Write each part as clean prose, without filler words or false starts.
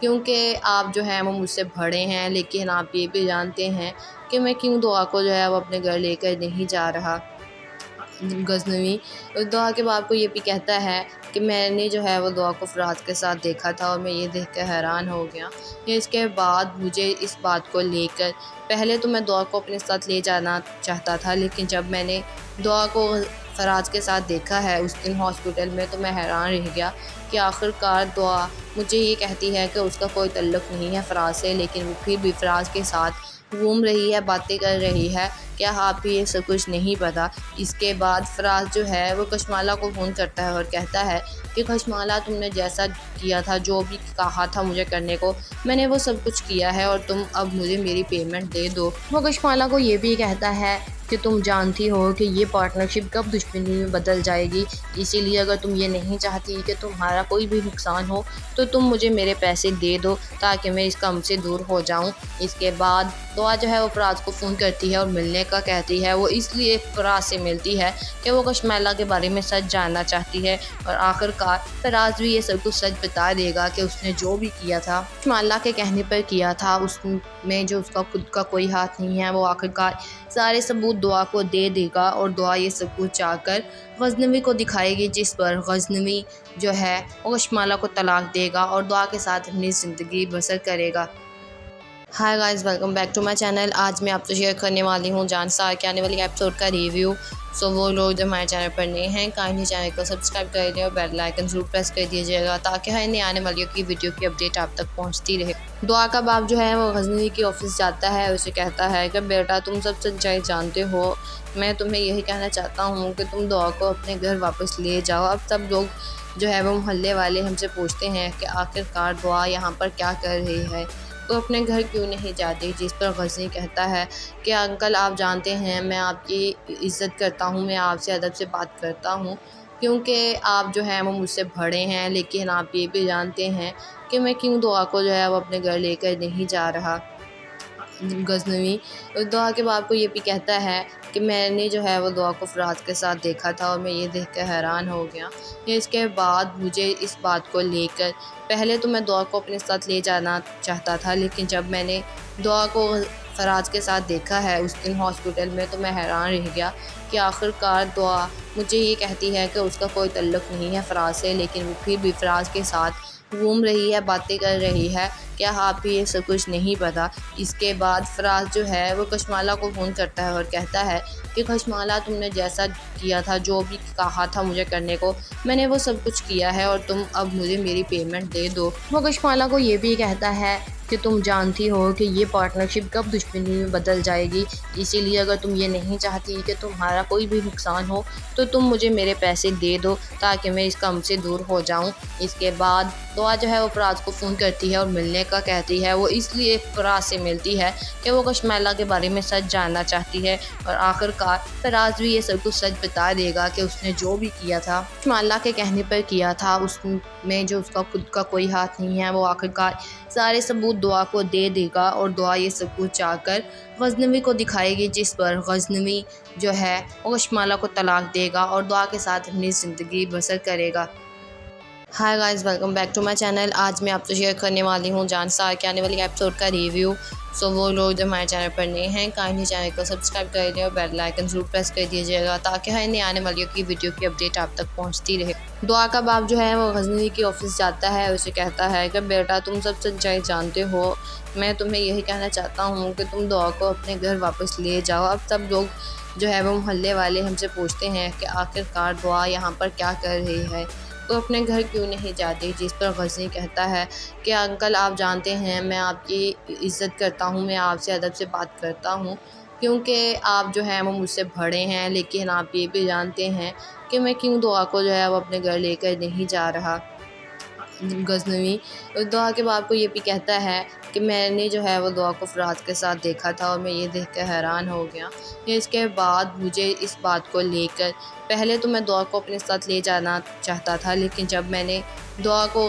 کیونکہ آپ جو ہے وہ مجھ سے بڑے ہیں، لیکن آپ یہ بھی جانتے ہیں کہ میں کیوں دعا کو جو ہے وہ اپنے گھر لے کر نہیں جا رہا۔ غزنوی دعا کے باپ کو یہ بھی کہتا ہے کہ میں نے جو ہے وہ دعا کو فراز کے ساتھ دیکھا تھا اور میں یہ دیکھ کر حیران ہو گیا کہ اس کے بعد مجھے اس بات کو لے کر پہلے تو میں دعا کو اپنے ساتھ لے جانا چاہتا تھا، لیکن جب میں نے دعا کو فراز کے ساتھ دیکھا ہے اس دن ہاسپٹل میں تو میں حیران رہ گیا کہ آخر کار دعا مجھے یہ کہتی ہے کہ اس کا کوئی تعلق نہیں ہے فراز سے، لیکن وہ پھر بھی فراز کے ساتھ گھوم رہی ہے، باتیں کر رہی ہے۔ کیا آپ کو یہ سب کچھ نہیں پتا؟ اس کے بعد فراز جو ہے وہ کشمالہ کو فون کرتا ہے اور کہتا ہے کہ کشمالہ، تم نے جیسا کیا تھا، جو بھی کہا تھا مجھے کرنے کو، میں نے وہ سب کچھ کیا ہے اور تم اب مجھے میری پیمنٹ دے دو۔ وہ کشمالہ کو یہ بھی کہتا ہے کہ تم جانتی ہو کہ یہ پارٹنرشپ کب دشمنی میں بدل جائے گی، اسی لیے اگر تم یہ نہیں چاہتی کہ تمہارا کوئی بھی نقصان ہو تو تم مجھے میرے پیسے دے دو تاکہ میں اس کام سے دور ہو جاؤں۔ اس کے بعد دعا جو ہے وہ فراز کو فون کرتی ہے اور ملنے کا کہتی ہے۔ وہ اس لیے فراز سے ملتی ہے کہ وہ کشمالہ کے بارے میں سچ جاننا چاہتی ہے، اور آخر کار فراز بھی یہ سب کچھ سچ بتا دے گا کہ اس نے جو بھی کیا تھا کشمالہ کے کہنے پر کیا تھا، اس میں جو اس کا خود کا کوئی ہاتھ نہیں ہے۔ وہ آخر کار سارے ثبوت دعا کو دے دے گا اور دعا یہ سب کچھ چاہ کر غزنوی کو دکھائے گی، جس پر غزنوی جو ہے وہ کشمالہ کو طلاق دے گا اور دعا کے ساتھ اپنی زندگی بسر کرے گا۔ Hi guys, welcome back to my channel. آج میں آپ سے شیئر کرنے والی ہوں جان سار کے آنے والی ایپیسوڈ کا ریویو۔ سو وہ لوگ جو ہمارے چینل پر نئے ہیں کائنڈلی چینل کو سبسکرائب کر لیں اور بیل آئکن ضرور پریس کر دیجیے گا تاکہ ہر نئے آنے والی کی ویڈیو کی اپڈیٹ آپ تک پہنچتی رہے۔ دعا کا باپ جو ہے وہ غزنوی کے آفس جاتا ہے، اسے کہتا ہے کہ بیٹا، تم سب سچائی جانتے ہو، میں تمہیں یہی کہنا چاہتا ہوں کہ تم دعا کو اپنے گھر واپس لے جاؤ۔ اب سب لوگ جو ہے وہ محلے والے ہم سے پوچھتے ہیں کہ آخر کار دعا یہاں پر کیا کر رہی ہے، تو اپنے گھر کیوں نہیں جاتی؟ جس پر غزنوی کہتا ہے کہ انکل، آپ جانتے ہیں میں آپ کی عزت کرتا ہوں، میں آپ سے ادب سے بات کرتا ہوں، کیونکہ آپ جو ہیں وہ مجھ سے بڑے ہیں، لیکن آپ یہ بھی جانتے ہیں کہ میں کیوں دعا کو جو ہے وہ اپنے گھر لے کر نہیں جا رہا۔ غزنوی دعا کے باپ کو یہ بھی کہتا ہے کہ میں نے جو ہے وہ دعا کو فراز کے ساتھ دیکھا تھا اور میں یہ دیکھ کر حیران ہو گیا کہ اس کے بعد مجھے اس بات کو لے کر پہلے تو میں دعا کو اپنے ساتھ لے جانا چاہتا تھا، لیکن جب میں نے دعا کو فراز کے ساتھ دیکھا ہے اس دن ہاسپٹل میں تو میں حیران رہ گیا کہ آخر کار دعا مجھے یہ کہتی ہے کہ اس کا کوئی تعلق نہیں ہے فراز سے، لیکن وہ پھر بھی فراز کے ساتھ گھوم رہی ہے، باتیں کر رہی ہے۔ کیا آپ کو یہ سب کچھ نہیں پتا؟ اس کے بعد فراز جو ہے وہ کشمالہ کو فون کرتا ہے اور کہتا ہے کہ کشمالہ، تم نے جیسا کیا تھا، جو بھی کہا تھا مجھے کرنے کو، میں نے وہ سب کچھ کیا ہے اور تم اب مجھے میری پیمنٹ دے دو۔ وہ کشمالہ کو یہ بھی کہتا ہے کہ تم جانتی ہو کہ یہ پارٹنرشپ کب دشمنی میں بدل جائے گی، اسی لیے اگر تم یہ نہیں چاہتی کہ تمہارا کوئی بھی نقصان ہو تو تم مجھے میرے پیسے دے دو تاکہ میں اس کام سے دور ہو جاؤں۔ اس کے بعد دعا جو ہے وہ فراز کو فون کرتی ہے اور ملنے کا کہتی ہے۔ وہ اس لیے فراز سے ملتی ہے کہ وہ کشمالہ کے بارے میں سچ جاننا چاہتی ہے، اور آخر کار فراز بھی یہ سب کچھ سچ بتا دے گا کہ اس نے جو بھی کیا تھا کشمالہ کے کہنے پر کیا تھا، اس میں جو اس کا خود کا کوئی ہاتھ نہیں ہے۔ وہ آخر کار سارے ثبوت دعا کو دے دے گا اور دعا یہ سب کچھ چاہ کر غزنوی کو دکھائے گی، جس پر غزنوی جو ہے وہ کشمالہ کو طلاق دے گا اور دعا کے ساتھ اپنی زندگی بسر کرے گا۔ Hi guys, welcome back to my channel. آج میں آپ سے شیئر کرنے والی ہوں جان سار کے آنے والی ایپیسوڈ کا ریویو۔ سو وہ لوگ جو ہمارے چینل پر نئے ہیں کائنڈلی چینل کو سبسکرائب کر لیں اور بیل آئکن ضرور پریس کر دیجیے گا تاکہ ہر نئے آنے والی کی ویڈیو کی اپڈیٹ آپ تک پہنچتی رہے۔ دعا کا باپ جو ہے وہ غزنوی کے آفس جاتا ہے، اسے کہتا ہے کہ بیٹا، تم سب سچائی جانتے ہو، میں تمہیں یہی کہنا چاہتا ہوں کہ تم دعا کو اپنے گھر واپس لے جاؤ۔ اب سب لوگ جو ہے وہ محلے والے ہم سے پوچھتے ہیں کہ آخر کار دعا یہاں پر کیا کر رہی ہے، تو اپنے گھر کیوں نہیں جاتی؟ جس پر غزنوی کہتا ہے کہ انکل، آپ جانتے ہیں میں آپ کی عزت کرتا ہوں، میں آپ سے ادب سے بات کرتا ہوں، کیونکہ آپ جو ہیں وہ مجھ سے بڑے ہیں، لیکن آپ یہ بھی جانتے ہیں کہ میں کیوں دعا کو جو ہے وہ اپنے گھر لے کر نہیں جا رہا۔ غزنوی دعا کے باپ کو یہ بھی کہتا ہے کہ میں نے جو ہے وہ دعا کو فراز کے ساتھ دیکھا تھا اور میں یہ دیکھ کر حیران ہو گیا کہ اس کے بعد مجھے اس بات کو لے کر پہلے تو میں دعا کو اپنے ساتھ لے جانا چاہتا تھا، لیکن جب میں نے دعا کو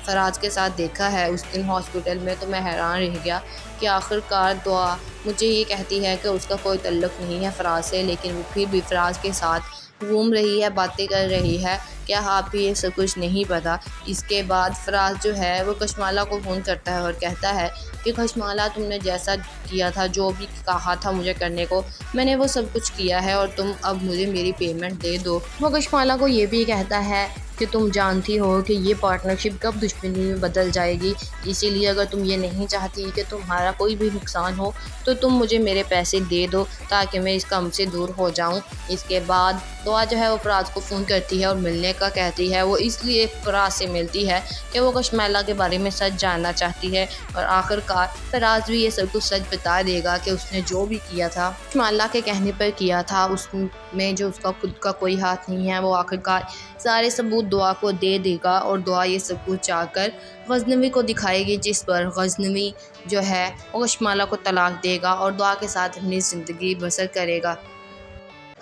فراز کے ساتھ دیکھا ہے اس دن ہاسپٹل میں تو میں حیران رہ گیا کہ آخر کار دعا مجھے یہ کہتی ہے کہ اس کا کوئی تعلق نہیں ہے فراز سے، لیکن وہ پھر بھی فراز کے ساتھ گھوم رہی ہے، باتیں کر رہی ہے، کیا آپ کو یہ سب کچھ نہیں پتا؟ اس کے بعد فراز جو ہے وہ کشمالہ کو فون کرتا ہے اور کہتا ہے کہ کشمالہ تم نے جیسا کیا تھا، جو بھی کہا تھا مجھے کرنے کو، میں نے وہ سب کچھ کیا ہے اور تم اب مجھے میری پیمنٹ دے دو۔ وہ کشمالہ کو یہ بھی کہتا ہے کہ تم جانتی ہو کہ یہ پارٹنرشپ کب دشمنی میں بدل جائے گی، اسی لیے اگر تم یہ نہیں چاہتی کہ تمہارا کوئی بھی نقصان ہو تو تم مجھے میرے پیسے دے دو تاکہ میں اس کام سے دور ہو جاؤں۔ اس کے بعد دعا جو ہے وہ فراز کو فون کرتی ہے اور ملنے کا کہتی ہے۔ وہ اس لیے فراز سے ملتی ہے کہ وہ کشمالہ کے بارے میں سچ جاننا چاہتی ہے اور آخرکار فراز بھی یہ سب کچھ سچ بتا دے گا کہ اس نے جو بھی کیا تھا کشمالہ کے کہنے پر کیا تھا، اس میں جو اس کا خود کا کوئی ہاتھ نہیں ہے۔ وہ آخرکار سارے ثبوت دعا کو دے دے گا اور دعا یہ سب کچھ چاہ کر غزنوی کو دکھائے گی، جس پر غزنوی جو ہے وہ کشمالہ کو طلاق دے گا اور دعا کے ساتھ اپنی زندگی بسر کرے گا۔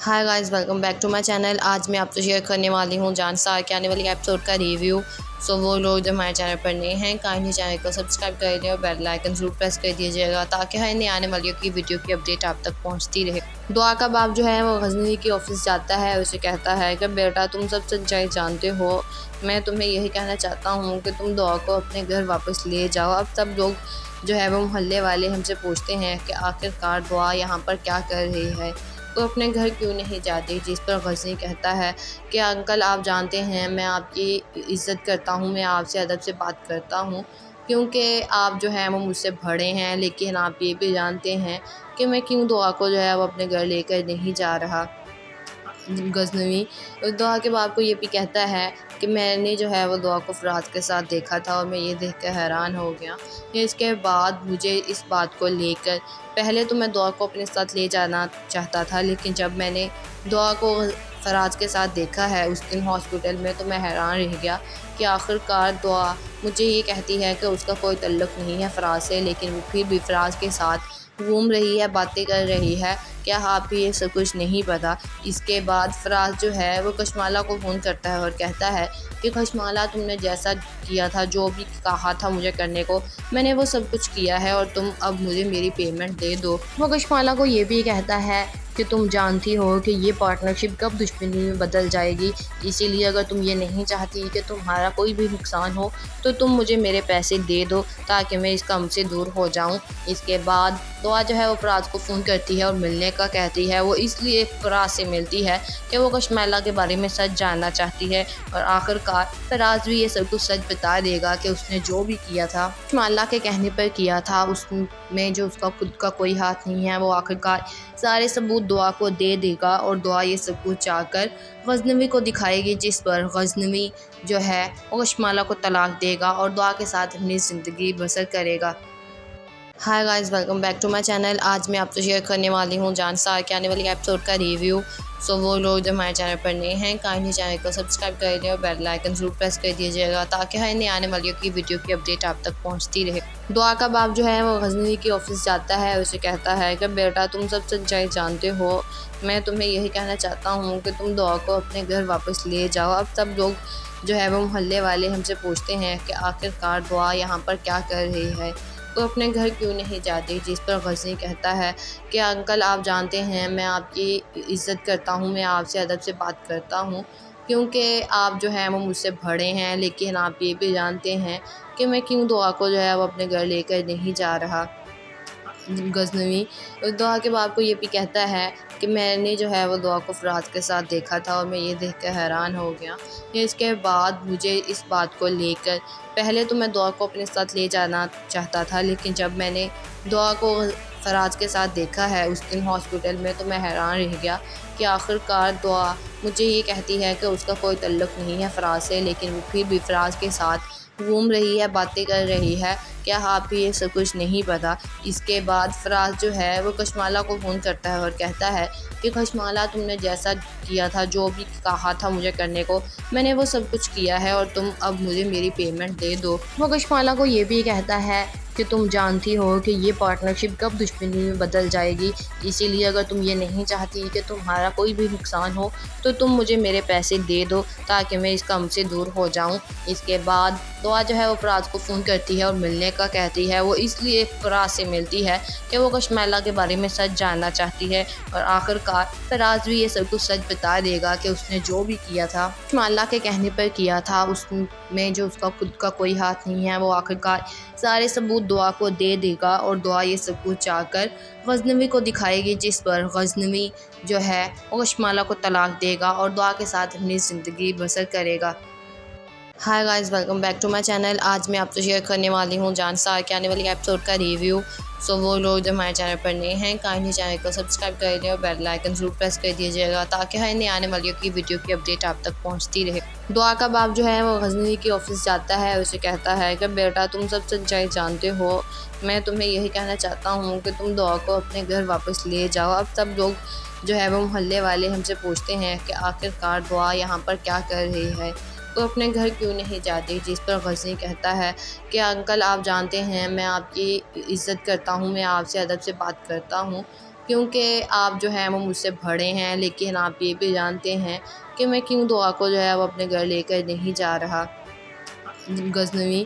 Hi guys, welcome back to my channel. آج میں آپ سے شیئر کرنے والی ہوں جان سار کے آنے والی ایپیسوڈ کا ریویو۔ سو وہ لوگ جو ہمارے چینل پر نئے ہیں کائنڈلی چینل کو سبسکرائب کر لیں اور بیل آئکن ضرور پریس کر دیجیے گا تاکہ ہر نئے آنے والی کی ویڈیو کی اپڈیٹ آپ تک پہنچتی رہے۔ دعا کا باپ جو ہے وہ غزنوی کے آفس جاتا ہے، اسے کہتا ہے کہ بیٹا تم سب سچائی جانتے ہو، میں تمہیں یہی کہنا چاہتا ہوں کہ تم دعا کو اپنے گھر واپس لے جاؤ۔ اب سب لوگ جو ہے وہ محلے والے ہم سے پوچھتے ہیں کہ آخرکار دعا یہاں پر کیا کر رہی ہے، وہ اپنے گھر کیوں نہیں جاتی؟ جس پر غزنوی کہتا ہے کہ انکل آپ جانتے ہیں میں آپ کی عزت کرتا ہوں، میں آپ سے ادب سے بات کرتا ہوں کیونکہ آپ جو ہیں وہ مجھ سے بڑے ہیں، لیکن آپ یہ بھی جانتے ہیں کہ میں کیوں دعا کو جو ہے وہ اپنے گھر لے کر نہیں جا رہا۔ غزنوی دعا کے باپ کو یہ بھی کہتا ہے کہ میں نے جو ہے وہ دعا کو فراز کے ساتھ دیکھا تھا اور میں یہ دیکھ کر حیران ہو گیا۔ اس کے بعد مجھے اس بات کو لے کر پہلے تو میں دعا کو اپنے ساتھ لے جانا چاہتا تھا، لیکن جب میں نے دعا کو فراز کے ساتھ دیکھا ہے اس دن ہاسپٹل میں تو میں حیران رہ گیا کہ آخرکار دعا مجھے یہ کہتی ہے کہ اس کا کوئی تعلق نہیں ہے فراز سے، لیکن وہ پھر بھی فراز کے ساتھ گھوم رہی ہے، باتیں کر رہی ہے، کیا آپ کو یہ سب کچھ نہیں پتا؟ اس کے بعد فراز جو ہے وہ کشمالہ کو فون کرتا ہے اور کہتا ہے کہ کشمالہ تم نے جیسا کیا تھا، جو بھی کہا تھا مجھے کرنے کو، میں نے وہ سب کچھ کیا ہے اور تم اب مجھے میری پیمنٹ دے دو۔ وہ کشمالہ کو یہ بھی کہتا ہے کہ تم جانتی ہو کہ یہ پارٹنرشپ کب دشمنی میں بدل جائے گی، اسی لیے اگر تم یہ نہیں چاہتی کہ تمہارا کوئی بھی نقصان ہو تو تم مجھے میرے پیسے دے دو تاکہ میں اس کام سے دور ہو جاؤں۔ اس کے بعد دعا جو ہے وہ فراز کو فون کرتی ہے اور ملنے کا کہتی ہے۔ وہ اس لیے فراز سے ملتی ہے کہ وہ کشمالہ کے بارے میں سچ جاننا چاہتی ہے اور آخرکار فراز بھی یہ سب کچھ سچ بتا دے گا کہ اس نے جو بھی کیا تھا کشمالہ کے کہنے پر کیا تھا، اس میں جو اس کا خود کا کوئی ہاتھ نہیں ہے۔ وہ آخرکار سارے ثبوت دعا کو دے دے گا اور دعا یہ سب کچھ چاہ کر غزنوی کو دکھائے گی، جس پر غزنوی جو ہے وہ کشمالہ کو طلاق دے گا اور دعا کے ساتھ اپنی زندگی بسر کرے گا۔ Hi guys, welcome back to my channel. آج میں آپ سے شیئر کرنے والی ہوں جان سار کے آنے والی ایپیسوڈ کا ریویو۔ سو وہ لوگ جو ہمارے چینل پر نئے ہیں کائنڈلی چینل کو سبسکرائب کر لیں اور بیل آئکن ضرور پریس کر دیجیے گا تاکہ ہر نئے آنے والی کی ویڈیو کی اپڈیٹ آپ تک پہنچتی رہے۔ دعا کا باپ جو ہے وہ غزنوی کے آفس جاتا ہے، اسے کہتا ہے کہ بیٹا تم سب سچائی جانتے ہو، میں تمہیں یہی کہنا چاہتا ہوں کہ تم دعا کو اپنے گھر واپس لے جاؤ۔ اب سب لوگ جو ہے وہ محلے والے ہم سے پوچھتے ہیں کہ آخرکار دعا یہاں پر کیا کر رہی ہے، وہ اپنے گھر کیوں نہیں جاتی؟ جس پر غزنوی کہتا ہے کہ انکل آپ جانتے ہیں میں آپ کی عزت کرتا ہوں، میں آپ سے ادب سے بات کرتا ہوں کیونکہ آپ جو ہیں وہ مجھ سے بڑے ہیں، لیکن آپ یہ بھی جانتے ہیں کہ میں کیوں دعا کو جو ہے وہ اپنے گھر لے کر نہیں جا رہا۔ غزنوی دعا کے باپ کو یہ بھی کہتا ہے کہ میں نے جو ہے وہ دعا کو فراز کے ساتھ دیکھا تھا اور میں یہ دیکھ کر حیران ہو گیا۔ اس کے بعد مجھے اس بات کو لے کر پہلے تو میں دعا کو اپنے ساتھ لے جانا چاہتا تھا، لیکن جب میں نے دعا کو فراز کے ساتھ دیکھا ہے اس دن ہاسپٹل میں تو میں حیران رہ گیا کہ آخرکار دعا مجھے یہ کہتی ہے کہ اس کا کوئی تعلق نہیں ہے فراز سے، لیکن وہ پھر بھی فراز کے ساتھ گھوم رہی ہے، باتیں کر رہی ہے، کیا آپ کو یہ سب کچھ نہیں پتا؟ اس کے بعد فراز جو ہے وہ کشمالہ کو فون کرتا ہے اور کہتا ہے کہ کشمالہ تم نے جیسا کیا تھا، جو بھی کہا تھا مجھے کرنے کو، میں نے وہ سب کچھ کیا ہے اور تم اب مجھے میری پیمنٹ دے دو۔ وہ کشمالہ کو یہ بھی کہتا ہے کہ تم جانتی ہو کہ یہ پارٹنرشپ کب دشمنی میں بدل جائے گی، اسی لیے اگر تم یہ نہیں چاہتی کہ تمہارا کوئی بھی نقصان ہو تو تم مجھے میرے پیسے دے دو تاکہ میں اس کام سے دور ہو جاؤں۔ اس کے بعد دعا جو ہے وہ فراز کو فون کرتی ہے اور ملنے کا کہتی ہے۔ وہ اس لیے فراز سے ملتی ہے کہ وہ کشمیلا کے بارے میں سچ جاننا چاہتی ہے، اور آخرکار فراز بھی یہ سب کچھ سچ بتا دے گا کہ اس نے جو بھی کیا تھا کشمیلا کے کہنے پر کیا تھا، اس میں جو اس کا خود کا کوئی ہاتھ نہیں ہے۔ وہ آخرکار سارے ثبوت دعا کو دے دے گا اور دعا یہ سب کچھ چاہ کر غزنوی کو دکھائے گی، جس پر غزنوی جو ہے وہ کشمیلا کو طلاق دے گا اور دعا کے ساتھ اپنی زندگی بسر کرے گا۔ Hi guys, welcome back to my channel. آج میں آپ سے شیئر کرنے والی ہوں جان سار کے آنے والی ایپیسوڈ کا ریویو۔ سو وہ لوگ جو ہمارے چینل پر نئے ہیں کائنڈلی چینل کو سبسکرائب کر لیں اور بیل آئکن ضرور پریس کر دیجیے گا تاکہ ہر نئے آنے والی کی ویڈیو کی اپڈیٹ آپ تک پہنچتی رہے۔ دعا کا باپ جو ہے وہ غزنوی کے آفس جاتا ہے اور اسے کہتا ہے کہ بیٹا تم سب سچائی جانتے ہو، میں تمہیں یہی کہنا چاہتا ہوں کہ تم دعا کو اپنے گھر واپس لے جاؤ۔ اب سب لوگ جو ہے وہ محلے والے ہم سے پوچھتے ہیں کہ آخرکار دعا یہاں پر کیا کر رہی ہے، وہ اپنے گھر کیوں نہیں جاتی، جس پر غزنوی کہتا ہے کہ انکل آپ جانتے ہیں میں آپ کی عزت کرتا ہوں، میں آپ سے ادب سے بات کرتا ہوں، کیونکہ آپ جو ہیں وہ مجھ سے بڑے ہیں، لیکن آپ یہ بھی جانتے ہیں کہ میں کیوں دعا کو جو ہے وہ اپنے گھر لے کر نہیں جا رہا۔ غزنوی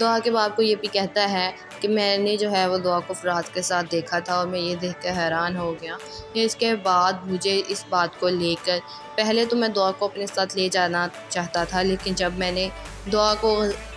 دعا کے باپ کو یہ بھی کہتا ہے کہ میں نے جو ہے وہ دعا کو فراز کے ساتھ دیکھا تھا اور میں یہ دیکھ کر حیران ہو گیا۔ اس کے بعد مجھے اس بات کو لے کر پہلے تو میں دعا کو اپنے ساتھ لے جانا چاہتا تھا، لیکن جب میں نے دعا کو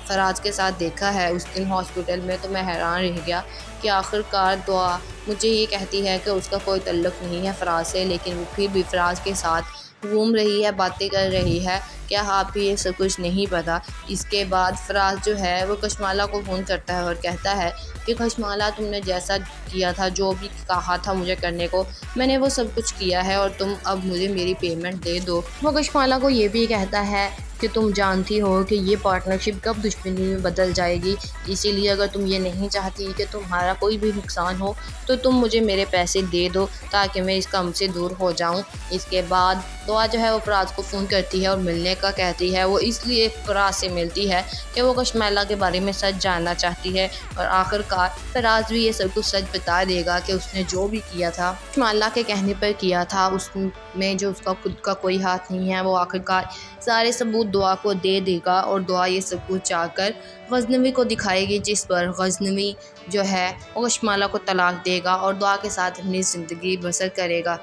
فراز کے ساتھ دیکھا ہے اس دن ہاسپٹل میں تو میں حیران رہ گیا کہ آخرکار دعا مجھے یہ کہتی ہے کہ اس کا کوئی تعلق نہیں ہے فراز سے، لیکن وہ پھر بھی فراز کے ساتھ گھوم رہی ہے، باتیں کر رہی ہے۔ کیا آپ کو یہ سب کچھ نہیں پتا؟ اس کے بعد فراز جو ہے وہ کشمیلا کو فون کرتا ہے اور کہتا ہے کہ کشمیلا تم نے جیسا کیا تھا، جو بھی کہا تھا مجھے کرنے کو، میں نے وہ سب کچھ کیا ہے اور تم اب مجھے میری پیمنٹ دے دو۔ وہ کشمیلا کو یہ بھی کہتا ہے کہ تم جانتی ہو کہ یہ پارٹنرشپ کب دشمنی میں بدل جائے گی، اسی لیے اگر تم یہ نہیں چاہتی کہ تمہارا کوئی بھی نقصان ہو تو تم مجھے میرے پیسے دے دو تاکہ میں اس کام سے دور ہو جاؤں۔ اس کے بعد دعا جو ہے وہ فراز کو فون کرتی ہے اور ملنے کا کہتی ہے۔ وہ اس لیے فراز سے ملتی ہے کہ وہ کشمیلا کے بارے میں سچ جاننا چاہتی ہے، اور آخرکار فراز بھی یہ سب کچھ سچ بتا دے گا کہ اس نے جو بھی کیا تھا کشمیلا کے کہنے پر کیا تھا، اس میں جو اس کا خود کا کوئی ہاتھ نہیں ہے۔ وہ آخرکار سارے ثبوت دعا کو دے دے گا اور دعا یہ سب کچھ چاہ کر غزنوی کو دکھائے گی، جس پر غزنوی جو ہے وہ کشمیلا کو طلاق دے گا اور دعا کے ساتھ اپنی زندگی بسر کرے گا۔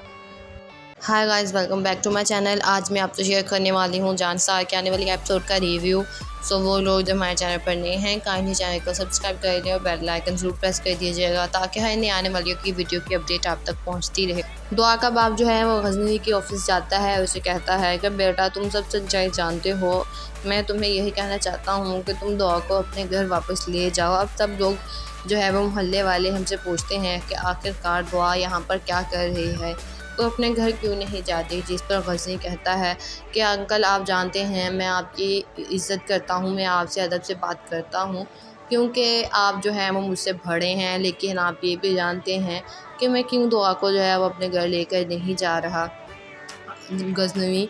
Hi guys, welcome back to my channel. آج میں آپ سے شیئر کرنے والی ہوں جان سار کے آنے والی ایپیسوڈ کا ریویو۔ سو وہ لوگ جو ہمارے چینل پر نئے ہیں کائنڈلی چینل کو سبسکرائب کر لیں اور بیل آئکن ضرور پریس کر دیجیے گا تاکہ ہر نئے آنے والی کی ویڈیو کی اپڈیٹ آپ تک پہنچتی رہے۔ دعا کا باپ جو ہے وہ غزنوی کے آفس جاتا ہے اور اسے کہتا ہے کہ بیٹا تم سب سچائی جانتے ہو، میں تمہیں یہی کہنا چاہتا ہوں کہ تم دعا کو اپنے گھر واپس لے جاؤ۔ اب سب لوگ جو ہے وہ محلے والے ہم سے پوچھتے ہیں کہ آخرکار دعا یہاں پر کیا کر رہی ہے، وہ اپنے گھر کیوں نہیں جاتی، جس پر غزنوی کہتا ہے کہ انکل آپ جانتے ہیں میں آپ کی عزت کرتا ہوں، میں آپ سے ادب سے بات کرتا ہوں، کیونکہ آپ جو ہیں وہ مجھ سے بڑے ہیں، لیکن آپ یہ بھی جانتے ہیں کہ میں کیوں دعا کو جو ہے وہ اپنے گھر لے کر نہیں جا رہا۔ غزنوی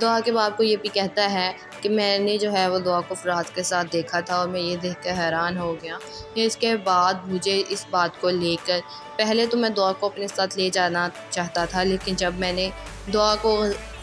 دعا کے باپ کو یہ بھی کہتا ہے کہ میں نے جو ہے وہ دعا کو فراز کے ساتھ دیکھا تھا اور میں یہ دیکھ کر حیران ہو گیا۔ اس کے بعد مجھے اس بات کو لے کر پہلے تو میں دعا کو اپنے ساتھ لے جانا چاہتا تھا، لیکن جب میں نے دعا کو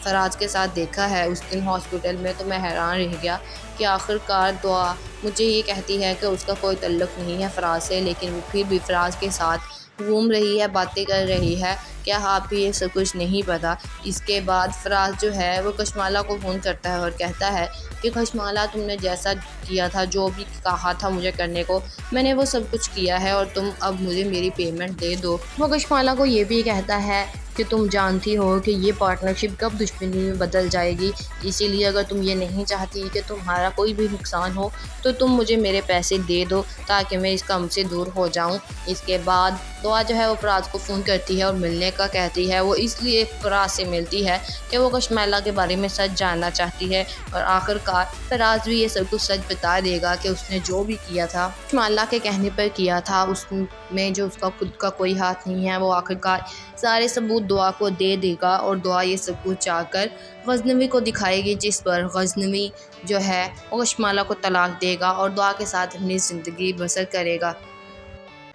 فراز کے ساتھ دیکھا ہے اس دن ہاسپٹل میں تو میں حیران رہ گیا کہ آخرکار دعا مجھے یہ کہتی ہے کہ اس کا کوئی تعلق نہیں ہے فراز سے، لیکن وہ پھر بھی فراز کے ساتھ گھوم رہی ہے، باتیں کر رہی ہے۔ کیا آپ کو یہ سب کچھ نہیں پتا؟ اس کے بعد فراز جو ہے وہ کشمیلا کو فون کرتا ہے اور کہتا ہے کہ کشمیلا تم نے جیسا کیا تھا، جو بھی کہا تھا مجھے کرنے کو، میں نے وہ سب کچھ کیا ہے اور تم اب مجھے میری پیمنٹ دے دو۔ وہ کشمیلا کو یہ بھی کہتا ہے کہ تم جانتی ہو کہ یہ پارٹنرشپ کب دشمنی میں بدل جائے گی، اسی لیے اگر تم یہ نہیں چاہتی کہ تمہارا کوئی بھی نقصان ہو تو تم مجھے میرے پیسے دے دو تاکہ میں اس کام سے دور ہو جاؤں۔ اس کے بعد دعا جو ہے وہ فراز کو فون کرتی ہے اور ملنے کا کہتی ہے۔ وہ اس لیے فراز سے ملتی ہے کہ وہ کشمیلا کے بارے میں سچ جاننا چاہتی ہے، اور آخرکار فراز بھی یہ سب کچھ سچ بتا دے گا کہ اس نے جو بھی کیا تھا کشمیلا کے کہنے پر کیا تھا، اس میں جو اس کا خود کا کوئی ہاتھ نہیں ہے۔ وہ آخرکار سارے ثبوت دعا کو دے دے گا اور دعا یہ سب کچھ چاہ کر غزنوی کو دکھائے گی، جس پر غزنوی جو ہے وہ کشمیلا کو طلاق دے گا اور دعا کے ساتھ اپنی زندگی بسر کرے گا۔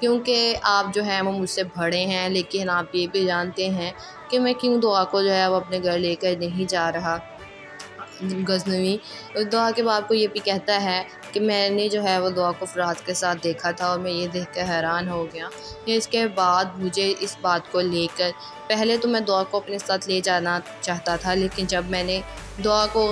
کیونکہ آپ جو ہے وہ مجھ سے بڑے ہیں، لیکن آپ یہ بھی جانتے ہیں کہ میں کیوں دعا کو جو ہے وہ اپنے گھر لے کر نہیں جا رہا۔ غزنوی دعا کے باپ کو یہ بھی کہتا ہے کہ میں نے جو ہے وہ دعا کو فراز کے ساتھ دیکھا تھا اور میں یہ دیکھ کر حیران ہو گیا۔ اس کے بعد مجھے اس بات کو لے کر پہلے تو میں دعا کو اپنے ساتھ لے جانا چاہتا تھا، لیکن جب میں نے دعا کو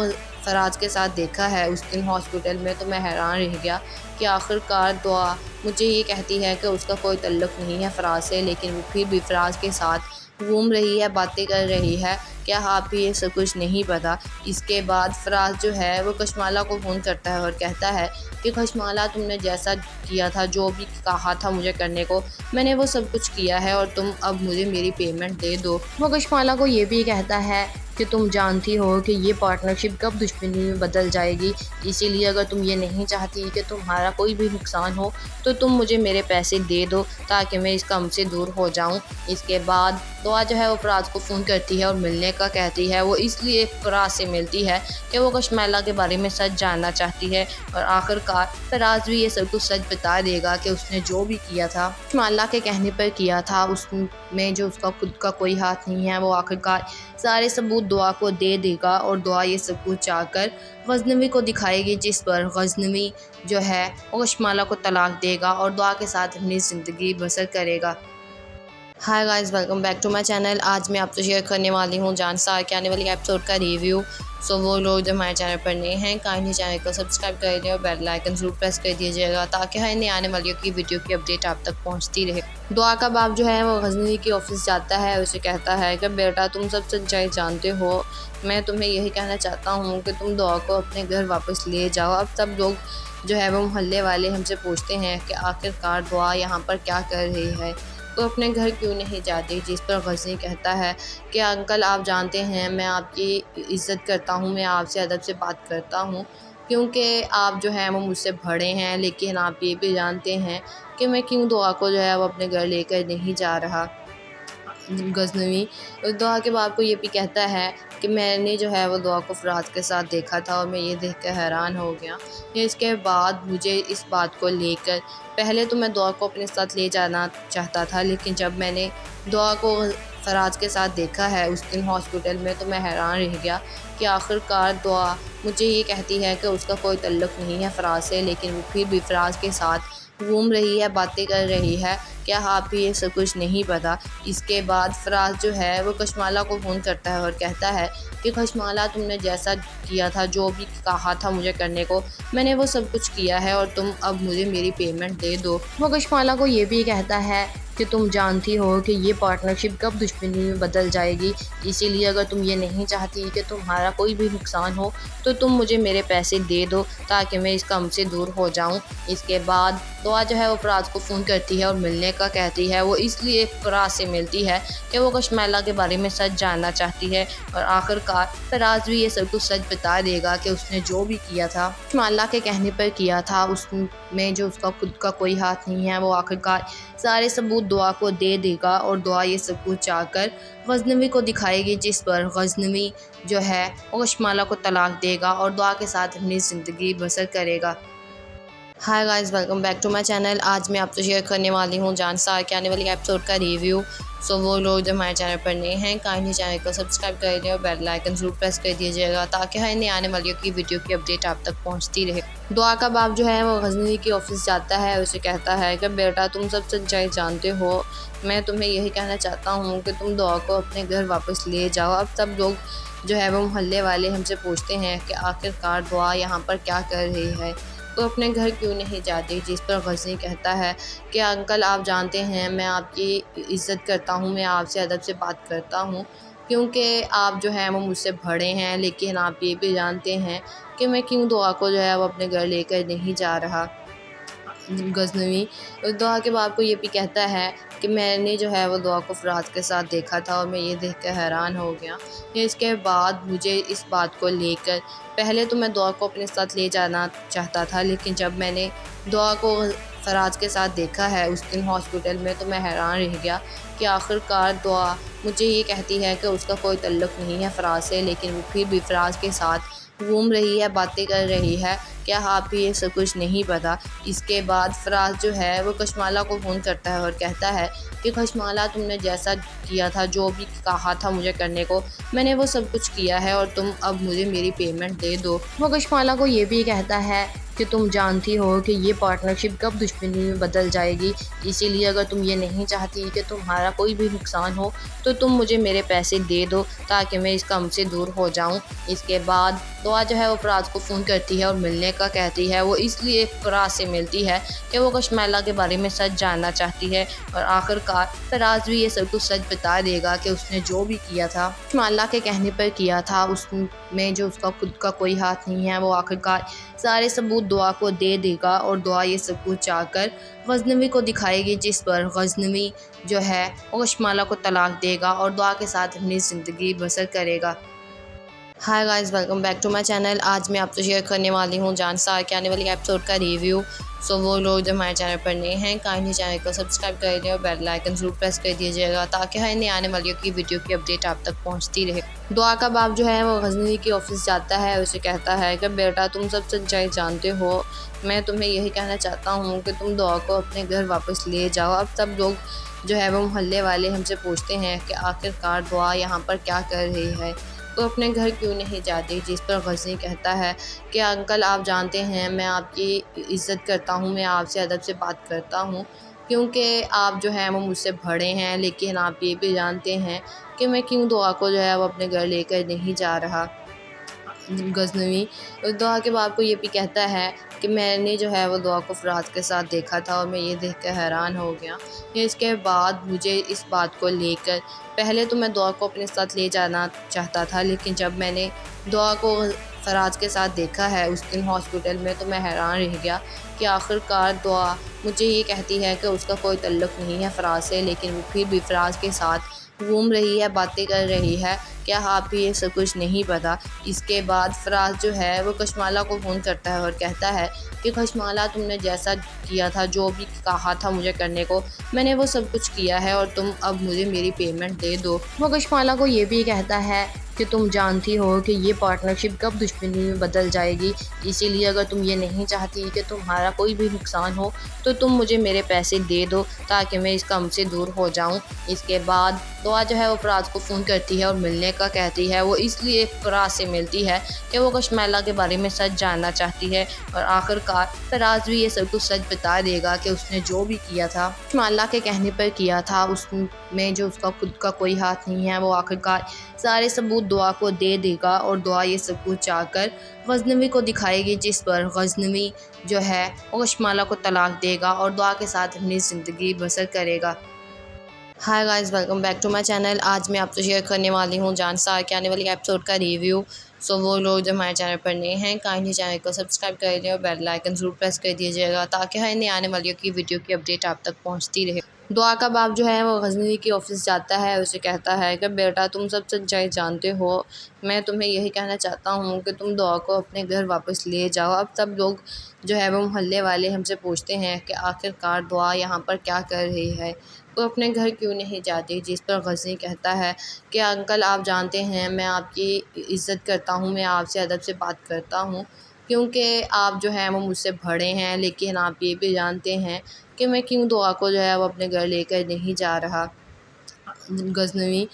فراز کے ساتھ دیکھا ہے اس دن ہاسپٹل میں، تو میں حیران رہ گیا کہ آخرکار دعا مجھے یہ کہتی ہے کہ اس کا کوئی تعلق نہیں ہے فراز سے، لیکن وہ پھر بھی فراز کے ساتھ گھوم رہی ہے، باتیں کر رہی ہے۔ کیا آپ کو یہ سب کچھ نہیں پتا؟ اس کے بعد فراز جو ہے وہ کشمالہ کو فون کرتا ہے اور کہتا ہے کہ کشمالہ، تم نے جیسا کیا تھا، جو بھی کہا تھا مجھے کرنے کو، میں نے وہ سب کچھ کیا ہے اور تم اب مجھے میری پیمنٹ دے دو۔ وہ کشمالہ کو یہ بھی کہتا ہے کہ تم جانتی ہو کہ یہ پارٹنرشپ کب دشمنی میں بدل جائے گی، اسی لیے اگر تم یہ نہیں چاہتی کہ تمہارا کوئی بھی نقصان ہو تو تم مجھے میرے پیسے دے دو تاکہ میں اس کام سے دور ہو جاؤں۔ اس کے بعد دعا جو ہے وہ فراز کو فون کرتی ہے اور ملنے کا کہتی ہے۔ وہ اس لیے فراز سے ملتی ہے کہ وہ کشمالہ کے بارے میں سچ جاننا چاہتی ہے، اور آخرکار فراز بھی یہ سب کچھ سچ بتا دے گا کہ اس نے جو بھی کیا تھا کشمالہ کے کہنے پر کیا تھا، اس میں جو اس کا خود کا کوئی ہاتھ نہیں ہے۔ وہ آخرکار سارے ثبوت دعا کو دے دے گا اور دعا یہ سب کچھ چاہ کر غزنوی کو دکھائے گی، جس پر غزنوی جو ہے وہ کشمالہ کو طلاق دے گا اور دعا کے ساتھ اپنی زندگی بسر کرے گا۔ Hi guys, welcome back to my channel. آج میں آپ سے شیئر کرنے والی ہوں جان سار کے آنے والی ایپیسوڈ کا ریویو۔ سو وہ لوگ جو ہمارے چینل پر نئے ہیں، کائنڈلی چینل کو سبسکرائب کر لیں اور بیل آئکن ضرور پریس کر دیجیے گا تاکہ ہر نئے آنے والی ویڈیو کی اپڈیٹ آپ تک پہنچتی رہے۔ دعا کا باپ جو ہے وہ غزنوی کے آفس جاتا ہے، اسے کہتا ہے کہ بیٹا، تم سب سچائی جانتے ہو، میں تمہیں یہی کہنا چاہتا ہوں کہ تم دعا کو اپنے گھر واپس لے جاؤ۔ اب سب لوگ جو ہے وہ محلے والے ہم سے پوچھتے ہیں کہ آخرکار دعا یہاں پر کیا کر رہی ہے، تو اپنے گھر کیوں نہیں جاتی؟ جس پر غزنوی کہتا ہے کہ انکل، آپ جانتے ہیں میں آپ کی عزت کرتا ہوں، میں آپ سے ادب سے بات کرتا ہوں، کیونکہ آپ جو ہیں وہ مجھ سے بڑے ہیں، لیکن آپ یہ بھی جانتے ہیں کہ میں کیوں دعا کو جو ہے وہ اپنے گھر لے کر نہیں جا رہا۔ غزنوی دعا کے باپ کو یہ بھی کہتا ہے کہ میں نے جو ہے وہ دعا کو فراز کے ساتھ دیکھا تھا اور میں یہ دیکھ کر حیران ہو گیا۔ اس کے بعد مجھے اس بات کو لے کر پہلے تو میں دعا کو اپنے ساتھ لے جانا چاہتا تھا، لیکن جب میں نے دعا کو فراز کے ساتھ دیکھا ہے اس دن ہاسپٹل میں، تو میں حیران رہ گیا کہ آخرکار دعا مجھے یہ کہتی ہے کہ اس کا کوئی تعلق نہیں ہے فراز سے، لیکن وہ پھر بھی فراز کے ساتھ گھوم رہی ہے، باتیں کر رہی ہے۔ کیا آپ کو یہ سب کچھ نہیں پتا؟ اس کے بعد فراز جو ہے وہ کشمالہ کو فون کرتا ہے اور کہتا ہے کہ کشمالہ، تم نے جیسا کیا تھا، جو بھی کہا تھا مجھے کرنے کو، میں نے وہ سب کچھ کیا ہے اور تم اب مجھے میری پیمنٹ دے دو۔ وہ کشمالہ کو یہ بھی کہتا ہے کہ تم جانتی ہو کہ یہ پارٹنرشپ کب دشمنی میں بدل جائے گی، اسی لیے اگر تم یہ نہیں چاہتی کہ تمہارا کوئی بھی نقصان ہو تو تم مجھے میرے پیسے دے دو تاکہ میں اس کام سے دور ہو جاؤں۔ اس کے بعد دعا جو ہے وہ فراز کو فون کرتی ہے اور ملنے کا کہتی ہے۔ وہ اس لیے فراز سے ملتی ہے کہ وہ کشمالہ کے بارے میں سچ جاننا چاہتی ہے، اور آخرکار فراز بھی یہ سب کچھ سچ بتا دے گا کہ اس نے جو بھی کیا تھا کشمالہ کے کہنے پر کیا تھا، اس میں جو اس کا خود کا کوئی ہاتھ نہیں ہے۔ وہ آخرکار سارے ثبوت دعا کو دے دے گا اور دعا یہ سب کچھ چاہ کر غزنوی کو دکھائے گی، جس پر غزنوی جو ہے وہ کشمالہ کو طلاق دے گا اور دعا کے ساتھ اپنی زندگی بسر کرے گا۔ Hi guys, welcome back to my channel. آج میں آپ سے شیئر کرنے والی ہوں جان سار کے آنے والی ایپیسوڈ کا ریویو۔ سو وہ لوگ جو ہمارے چینل پر نئے ہیں، کائنڈلی چینل کو سبسکرائب کر لیں اور بیل آئکن ضرور پریس کر دیجیے گا تاکہ ہر نئے آنے والی ویڈیو کی اپڈیٹ آپ تک پہنچتی رہے۔ دعا کا باپ جو ہے وہ غزنوی کے آفس جاتا ہے، اسے کہتا ہے کہ بیٹا، تم سب سچائی جانتے ہو، میں تمہیں یہی کہنا چاہتا ہوں کہ تم دعا کو اپنے گھر واپس لے جاؤ۔ اب سب لوگ جو ہے وہ محلے والے ہم سے پوچھتے ہیں کہ آخرکار دعا یہاں پر کیا کر رہی ہے، تو اپنے گھر کیوں نہیں جاتی؟ جس پر غزنوی کہتا ہے کہ انکل، آپ جانتے ہیں میں آپ کی عزت کرتا ہوں، میں آپ سے ادب سے بات کرتا ہوں، کیونکہ آپ جو ہیں وہ مجھ سے بڑے ہیں، لیکن آپ یہ بھی جانتے ہیں کہ میں کیوں دعا کو جو ہے وہ اپنے گھر لے کر نہیں جا رہا۔ غزنوی دعا کے باپ کو یہ بھی کہتا ہے کہ میں نے جو ہے وہ دعا کو فراز کے ساتھ دیکھا تھا اور میں یہ دیکھ کر حیران ہو گیا۔ اس کے بعد مجھے اس بات کو لے کر پہلے تو میں دعا کو اپنے ساتھ لے جانا چاہتا تھا، لیکن جب میں نے دعا کو فراز کے ساتھ دیکھا ہے اس دن ہاسپٹل میں تو میں حیران رہ گیا کہ آخر کار دعا مجھے یہ کہتی ہے کہ اس کا کوئی تعلق نہیں ہے فراز سے، لیکن وہ پھر بھی فراز کے ساتھ گھوم رہی ہے، باتیں کر رہی ہے۔ کیا آپ کو یہ سب کچھ نہیں پتا؟ اس کے بعد فراز جو ہے وہ کشمالہ کو فون کرتا ہے اور کہتا ہے کہ کشمالہ، تم نے جیسا کیا تھا، جو بھی کہا تھا مجھے کرنے کو، میں نے وہ سب کچھ کیا ہے اور تم اب مجھے میری پیمنٹ دے دو۔ وہ کشمالہ کو یہ بھی کہتا ہے کہ تم جانتی ہو کہ یہ پارٹنرشپ کب دشمنی میں بدل جائے گی، اسی لیے اگر تم یہ نہیں چاہتی کہ تمہارا کوئی بھی نقصان ہو تو تم مجھے میرے پیسے دے دو تاکہ میں اس کام سے دور ہو جاؤں۔ اس کے بعد دعا جو ہے وہ فراز کو فون کرتی ہے اور ملنے کا کہتی ہے۔ وہ اس لیے فراز سے ملتی ہے کہ وہ کشمالہ کے بارے میں سچ جاننا چاہتی ہے، اور آخر کار فراز بھی یہ سب کچھ سچ بتا دے گا کہ اس نے جو بھی کیا تھا کشمالہ کے کہنے پر کیا تھا، اس میں جو اس کا خود کا کوئی ہاتھ نہیں ہے۔ وہ آخر کار سارے ثبوت دعا کو دے دے گا اور دعا یہ سب کچھ چاہ کر غزنوی کو دکھائے گی، جس پر غزنوی جو ہے وہ کشمالہ کو طلاق دے گا اور دعا کے ساتھ اپنی زندگی بسر کرے گا۔ Hi guys, welcome back to my channel. آج میں آپ سے شیئر کرنے والی ہوں جان سار کے آنے والی ایپیسوڈ کا ریویو۔ سو وہ لوگ جو ہمارے چینل پر نئے ہیں کائنڈلی چینل کو سبسکرائب کر لیں اور بیل آئکن ضرور پریس کر دیجیے گا تاکہ ہر نئے آنے والی کی ویڈیو کی اپڈیٹ آپ تک پہنچتی رہے۔ دعا کا باپ جو ہے وہ غزنوی کے آفس جاتا ہے، اسے کہتا ہے کہ بیٹا، تم سب سچائی جانتے ہو، میں تمہیں یہی کہنا چاہتا ہوں کہ تم دعا کو اپنے گھر واپس لے جاؤ۔ اب سب لوگ جو ہے وہ محلے والے ہم سے پوچھتے ہیں کہ آخر کار دعا یہاں پر کیا کر رہی ہے، تو اپنے گھر کیوں نہیں جاتی؟ جس پر غزنوی کہتا ہے کہ انکل، آپ جانتے ہیں میں آپ کی عزت کرتا ہوں، میں آپ سے ادب سے بات کرتا ہوں، کیونکہ آپ جو ہیں وہ مجھ سے بڑے ہیں، لیکن آپ یہ بھی جانتے ہیں کہ میں کیوں دعا کو جو ہے وہ اپنے گھر لے کر نہیں جا رہا۔ غزنوی دعا کے باپ کو یہ بھی کہتا ہے کہ میں نے جو ہے وہ دعا کو فراز کے ساتھ دیکھا تھا اور میں یہ دیکھ کر حیران ہو گیا۔ اس کے بعد مجھے اس بات کو لے کر پہلے تو میں دعا کو اپنے ساتھ لے جانا چاہتا تھا، لیکن جب میں نے دعا کو فراز کے ساتھ دیکھا ہے اس دن ہاسپٹل میں تو میں حیران رہ گیا کہ آخر کار دعا مجھے یہ کہتی ہے کہ اس کا کوئی تعلق نہیں ہے فراز سے، لیکن وہ پھر بھی فراز کے ساتھ گھوم رہی ہے، باتیں کر رہی ہے۔ کیا آپ کو یہ سب کچھ نہیں پتا؟ اس کے بعد فراز جو ہے وہ کشمالہ کو فون کرتا ہے اور کہتا ہے کہ کشمالہ، تم نے جیسا کیا تھا، جو بھی کہا تھا مجھے کرنے کو، میں نے وہ سب کچھ کیا ہے اور تم اب مجھے میری پیمنٹ دے دو۔ وہ کشمالہ کو یہ بھی کہتا ہے کہ تم جانتی ہو کہ یہ پارٹنرشپ کب دشمنی میں بدل جائے گی، اسی لیے اگر تم یہ نہیں چاہتی کہ تمہارا کوئی بھی نقصان ہو تو تم مجھے میرے پیسے دے دو تاکہ میں اس کام سے دور ہو جاؤں۔ اس کے بعد دعا جو ہے وہ فراز کو فون کرتی ہے اور ملنے کا کہتی ہے۔ وہ اس لیے فراز سے ملتی ہے کہ وہ کشمالہ کے بارے میں سچ جاننا چاہتی ہے، اور آخر کار فراز بھی یہ سب کچھ سچ بتا دے گا کہ اس نے جو بھی کیا تھا کشمالہ کے کہنے پر کیا تھا، اس میں جو اس کا خود کا کوئی ہاتھ نہیں ہے۔ وہ آخر کار سارے ثبوت دعا کو دے دے گا اور دعا یہ سب کچھ چاہ کر غزنوی کو دکھائے گی، جس پر غزنوی جو ہے وہ کشمالہ کو طلاق دے گا اور دعا کے ساتھ اپنی زندگی بسر کرے گا۔ Hi guys, welcome back to my channel. آج میں آپ سے شیئر کرنے والی ہوں جان سار کے آنے والی ایپیسوڈ کا ریویو۔ سو وہ لوگ جو ہمارے چینل پر نئے ہیں کائنڈلی چینل کو سبسکرائب کر لیں اور بیل آئکن ضرور پریس کر دیجیے گا تاکہ ہر نئے آنے والی کی ویڈیو کی اپڈیٹ آپ تک پہنچتی رہے۔ دعا کا باپ جو ہے وہ غزنوی کے آفس جاتا ہے، اسے کہتا ہے کہ بیٹا، تم سب سچائی جانتے ہو، میں تمہیں یہی کہنا چاہتا ہوں کہ تم دعا کو اپنے گھر واپس لے جاؤ۔ اب سب لوگ جو ہے وہ محلے والے ہم سے پوچھتے ہیں کہ آخر کار دعا یہاں پر کیا کر رہی ہے، وہ اپنے گھر کیوں نہیں جاتی؟ جس پر غزنوی کہتا ہے کہ انکل، آپ جانتے ہیں میں آپ کی عزت کرتا ہوں، میں آپ سے ادب سے بات کرتا ہوں، کیونکہ آپ جو ہیں وہ مجھ سے بڑے ہیں، لیکن آپ یہ بھی جانتے ہیں کہ میں کیوں دعا کو جو ہے وہ اپنے گھر لے کر نہیں جا رہا۔ غزنوی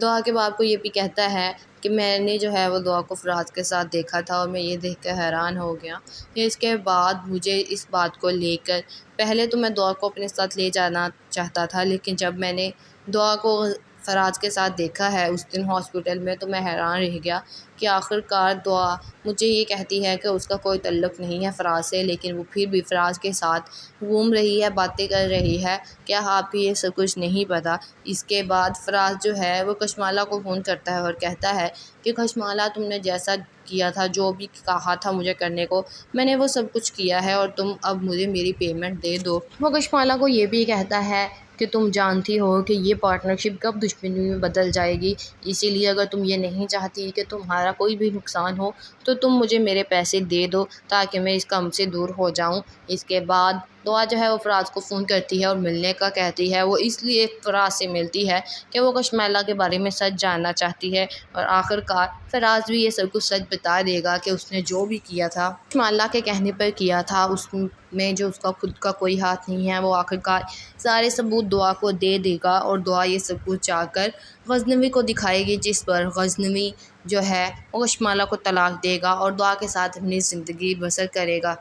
دعا کے باپ کو یہ بھی کہتا ہے کہ میں نے جو ہے وہ دعا کو فراز کے ساتھ دیکھا تھا اور میں یہ دیکھ کر حیران ہو گیا۔ اس کے بعد مجھے اس بات کو لے کر پہلے تو میں دعا کو اپنے ساتھ لے جانا چاہتا تھا، لیکن جب میں نے دعا کو فراز کے ساتھ دیکھا ہے اس دن ہاسپٹل میں تو میں حیران رہ گیا کہ آخر کار دعا مجھے یہ کہتی ہے کہ اس کا کوئی تعلق نہیں ہے فراز سے، لیکن وہ پھر بھی فراز کے ساتھ گھوم رہی ہے، باتیں کر رہی ہے۔ کیا آپ کو یہ سب کچھ نہیں پتا؟ اس کے بعد فراز جو ہے وہ کشمالہ کو فون کرتا ہے اور کہتا ہے کہ کشمالہ، تم نے جیسا کیا تھا، جو بھی کہا تھا مجھے کرنے کو، میں نے وہ سب کچھ کیا ہے اور تم اب مجھے میری پیمنٹ دے دو۔ وہ کشمالہ کو یہ بھی کہتا ہے کہ تم جانتی ہو کہ یہ پارٹنرشپ کب دشمنی میں بدل جائے گی، اسی لیے اگر تم یہ نہیں چاہتی کہ تمہارا کوئی بھی نقصان ہو تو تم مجھے میرے پیسے دے دو تاکہ میں اس کام سے دور ہو جاؤں۔ اس کے بعد دعا جو ہے وہ فراز کو فون کرتی ہے اور ملنے کا کہتی ہے۔ وہ اس لیے فراز سے ملتی ہے کہ وہ کشمیلا کے بارے میں سچ جاننا چاہتی ہے، اور آخر کار فراز بھی یہ سب کچھ سچ بتا دے گا کہ اس نے جو بھی کیا تھا کشمیلا کے کہنے پر کیا تھا، اس میں جو اس کا خود کا کوئی ہاتھ نہیں ہے۔ وہ آخر کار سارے ثبوت دعا کو دے دے گا اور دعا یہ سب کچھ چاہ کر غزنوی کو دکھائے گی، جس پر غزنوی جو ہے وہ کشمیلا کو طلاق دے گا اور دعا کے ساتھ اپنی زندگی بسر کرے گا۔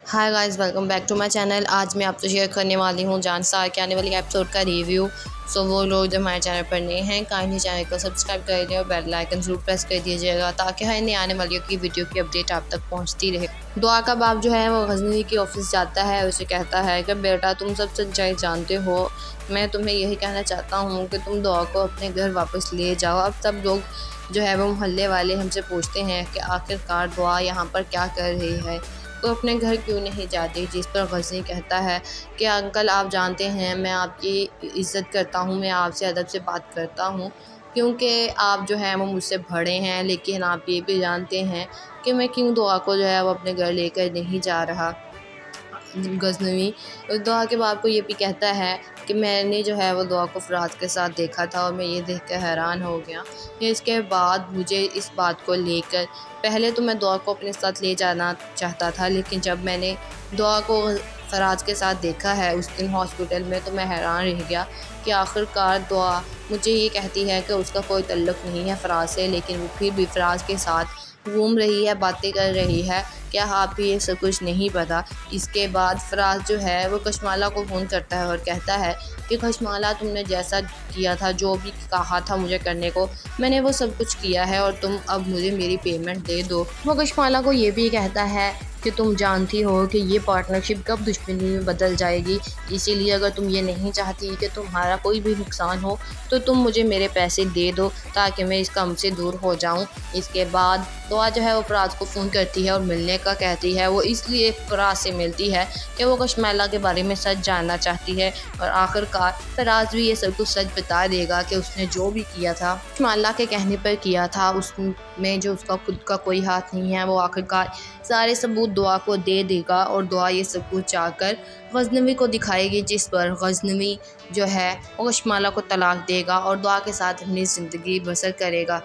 Hi guys, welcome back to my channel. آج میں آپ سے شیئر کرنے والی ہوں جان سار کے آنے والی ایپیسوڈ کا ریویو۔ سو وہ لوگ جو ہمارے چینل پر نئے ہیں کائنڈلی چینل کو سبسکرائب کر لیں اور بیل آئکن ضرور پریس کر دیجیے گا تاکہ ہر نئے آنے والی کی ویڈیو کی اپڈیٹ آپ تک پہنچتی رہے۔ دعا کا باپ جو ہے وہ غزنوی کے آفس جاتا ہے، اسے کہتا ہے کہ بیٹا تم سب سچائی جانتے ہو، میں تمہیں یہی کہنا چاہتا ہوں کہ تم دعا کو اپنے گھر واپس لے جاؤ۔ اب سب لوگ جو ہے وہ محلے والے ہم سے پوچھتے ہیں کہ آخر کار دعا یہاں پر کیا کر رہی ہے، تو اپنے گھر کیوں نہیں جاتی، جس پر غزنوی کہتا ہے کہ انکل آپ جانتے ہیں میں آپ کی عزت کرتا ہوں، میں آپ سے ادب سے بات کرتا ہوں کیونکہ آپ جو ہیں وہ مجھ سے بڑے ہیں، لیکن آپ یہ بھی جانتے ہیں کہ میں کیوں دعا کو جو ہے وہ اپنے گھر لے کر نہیں جا رہا۔ غزنوی دعا کے باپ کو یہ بھی کہتا ہے کہ میں نے جو ہے وہ دعا کو فراز کے ساتھ دیکھا تھا اور میں یہ دیکھ کر حیران ہو گیا۔ اس کے بعد مجھے اس بات کو لے کر پہلے تو میں دعا کو اپنے ساتھ لے جانا چاہتا تھا، لیکن جب میں نے دعا کو فراز کے ساتھ دیکھا ہے اس دن ہاسپٹل میں تو میں حیران رہ گیا کہ آخر کار دعا مجھے یہ کہتی ہے کہ اس کا کوئی تعلق نہیں ہے فراز سے، لیکن وہ پھر بھی فراز کے ساتھ گھوم رہی ہے، باتیں کر رہی ہے۔ کیا آپ کو یہ سب کچھ نہیں پتا؟ اس کے بعد فراز جو ہے وہ کشمیلا کو فون کرتا ہے اور کہتا ہے کہ کشمیلا تم نے جیسا کیا تھا، جو بھی کہا تھا مجھے کرنے کو، میں نے وہ سب کچھ کیا ہے اور تم اب مجھے میری پیمنٹ دے دو۔ وہ کشمیلا کو یہ بھی کہتا ہے کہ تم جانتی ہو کہ یہ پارٹنرشپ کب دشمنی میں بدل جائے گی، اسی لیے اگر تم یہ نہیں چاہتی کہ تمہارا کوئی بھی نقصان ہو تو تم مجھے میرے پیسے دے دو تاکہ میں اس کام سے دور ہو جاؤں۔ اس کے بعد دعا جو ہے وہ فراز کو فون کرتی ہے اور ملنے کا کہتی ہے۔ وہ اس لیے فراز سے ملتی ہے کہ وہ کشمیلا کے بارے میں سچ جاننا چاہتی ہے، اور آخر کار فراز بھی یہ سب کچھ سچ بتا دے گا کہ اس نے جو بھی کیا تھا کشمیلا کے کہنے پر کیا تھا، اس میں جو اس کا خود کا کوئی ہاتھ نہیں ہے۔ وہ آخر کار سارے ثبوت دعا کو دے دے گا اور دعا یہ سب کچھ چاہ کر غزنوی کو دکھائے گی، جس پر غزنوی جو ہے وہ کشمیلا کو طلاق دے گا اور دعا کے ساتھ اپنی زندگی بسر کرے گا۔